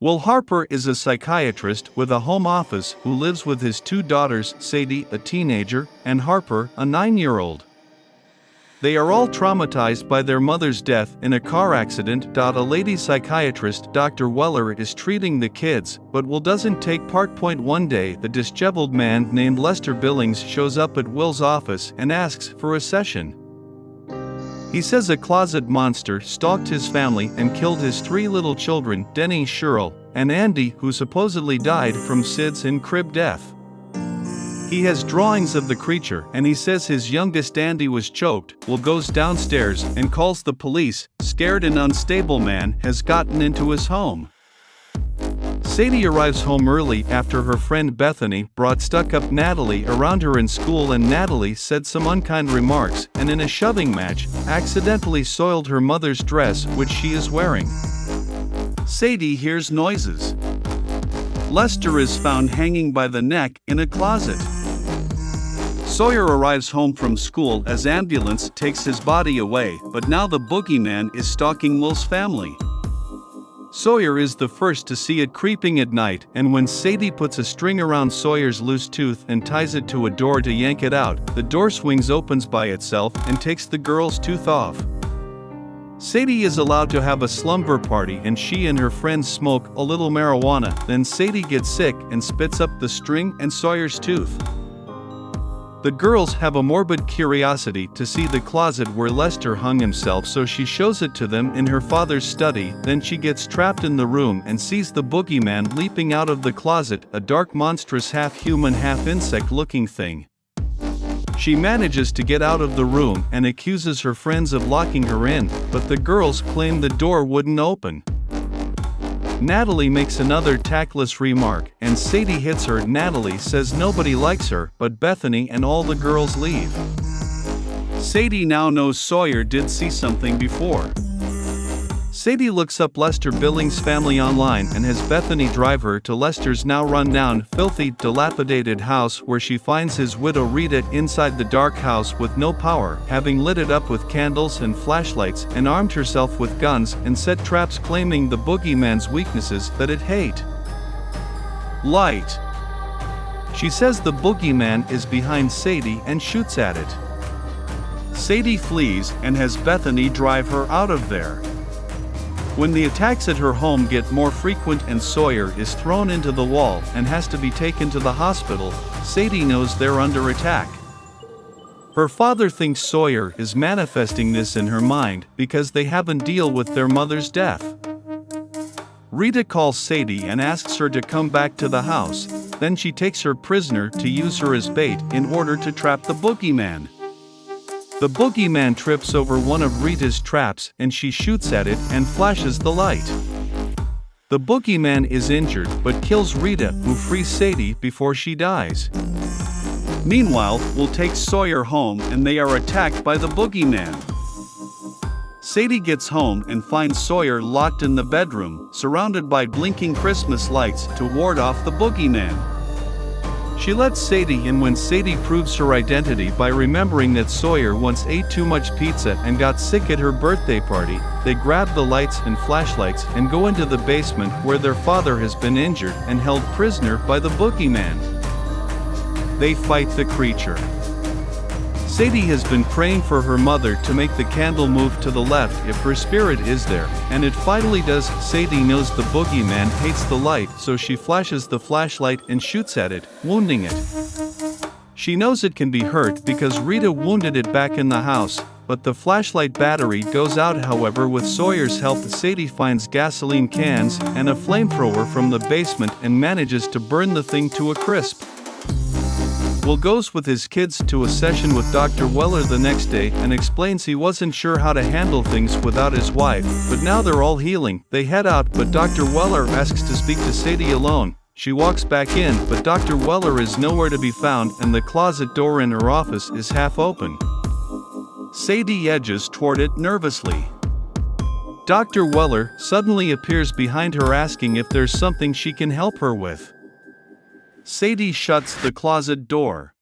Will Harper is a psychiatrist with a home office who lives with his two daughters, Sadie, a teenager, and Harper, a 9-year-old. They are all traumatized by their mother's death in a car accident. A lady psychiatrist, Dr. Weller, is treating the kids, but Will doesn't take part. One day, the disheveled man named Lester Billings shows up at Will's office and asks for a session. He says a closet monster stalked his family and killed his 3 little children, Denny, Cheryl, and Andy, who supposedly died from SIDS and crib death. He has drawings of the creature, and he says his youngest Andy was choked. Will goes downstairs and calls the police. Scared and unstable man has gotten into his home. Sadie arrives home early after her friend Bethany brought stuck-up Natalie around her in school, and Natalie said some unkind remarks and in a shoving match, accidentally soiled her mother's dress which she is wearing. Sadie hears noises. Lester is found hanging by the neck in a closet. Sawyer arrives home from school as ambulance takes his body away, but now the boogeyman is stalking Will's family. Sawyer is the first to see it creeping at night, and when Sadie puts a string around Sawyer's loose tooth and ties it to a door to yank it out, the door swings opens by itself and takes the girl's tooth off. Sadie is allowed to have a slumber party, and she and her friends smoke a little marijuana. Then Sadie gets sick and spits up the string and Sawyer's tooth. The girls have a morbid curiosity to see the closet where Lester hung himself, so she shows it to them in her father's study. Then she gets trapped in the room and sees the boogeyman leaping out of the closet, a dark, monstrous, half-human, half-insect-looking thing. She manages to get out of the room and accuses her friends of locking her in, but the girls claim the door wouldn't open. Natalie makes another tactless remark, and Sadie hits her. Natalie says nobody likes her, but Bethany and all the girls leave. Sadie now knows Sawyer did see something before. Sadie looks up Lester Billings' family online and has Bethany drive her to Lester's now run-down, filthy, dilapidated house, where she finds his widow Rita inside the dark house with no power, having lit it up with candles and flashlights and armed herself with guns and set traps, claiming the boogeyman's weaknesses that it hate. Light. She says the boogeyman is behind Sadie and shoots at it. Sadie flees and has Bethany drive her out of there. When the attacks at her home get more frequent and Sawyer is thrown into the wall and has to be taken to the hospital, Sadie knows they're under attack. Her father thinks Sawyer is manifesting this in her mind because they haven't dealt with their mother's death. Rita calls Sadie and asks her to come back to the house. Then she takes her prisoner to use her as bait in order to trap the boogeyman. The boogeyman trips over one of Rita's traps and she shoots at it and flashes the light. The boogeyman is injured but kills Rita, who frees Sadie before she dies. Meanwhile, Will takes Sawyer home and they are attacked by the boogeyman. Sadie gets home and finds Sawyer locked in the bedroom, surrounded by blinking Christmas lights to ward off the boogeyman. She lets Sadie in when Sadie proves her identity by remembering that Sawyer once ate too much pizza and got sick at her birthday party. They grab the lights and flashlights and go into the basement where their father has been injured and held prisoner by the boogeyman. They fight the creature. Sadie has been praying for her mother to make the candle move to the left if her spirit is there, and it finally does. Sadie knows the boogeyman hates the light, so she flashes the flashlight and shoots at it, wounding it. She knows it can be hurt because Rita wounded it back in the house, but the flashlight battery goes out. However, with Sawyer's help, Sadie finds gasoline cans and a flamethrower from the basement and manages to burn the thing to a crisp. Will goes with his kids to a session with Dr. Weller the next day and explains he wasn't sure how to handle things without his wife, but now they're all healing. They head out, but Dr. Weller asks to speak to Sadie alone. She walks back in, but Dr. Weller is nowhere to be found and the closet door in her office is half open. Sadie edges toward it nervously. Dr. Weller suddenly appears behind her, asking if there's something she can help her with. Sadie shuts the closet door.